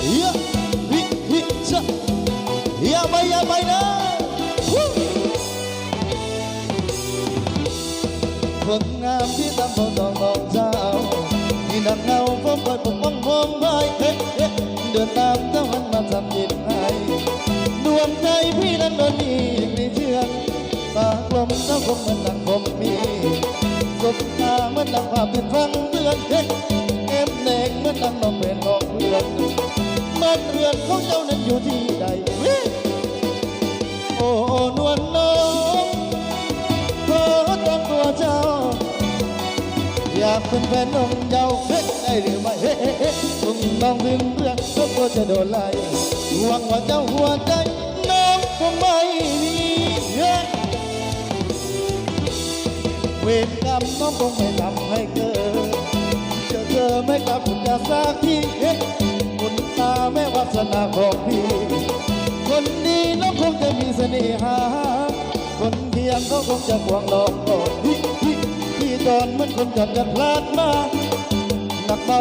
เยอะฮิฮิชะอย่าไปนะคนงามที่ตามพอดอกเจ้าที่นักเงาผมคอยปกป้องผมไว้เดินตามเจ้าหันมาทำยินให้ดวงใจพี่นั้นโดนมีไม่เชื่อตากลมเจ้าคงเหมือนดังผมมีสบตาเหมือนดังภาพเป็นฟังเตือนเอ็มเด็กเหมือนดังน้องเป็นของเพื่อนมันเรือนของเจ้านั้นอยู่ที่ใดโอ้นวลน้องขอต้องตัวเจ้าอยากเป็นแฟนน้องเจ้าได้หรือไม่คงต้องถึงเรื่องก็กลัวจะโดนไล่หวังว่าเจ้าหัวใจน้องคงไม่มีเวรกรรมน้องคงไม่ทำให้เกิดเจอไม่กลับจะสักทีคุณตาแม่วาสนาของพี่คนดีน้องคงจะมีเสน่หาคนเพียงเขาคงจะหวงน้องก่อนที่ตอนเหมือนคนจัดกันพลาดมาหนักเบา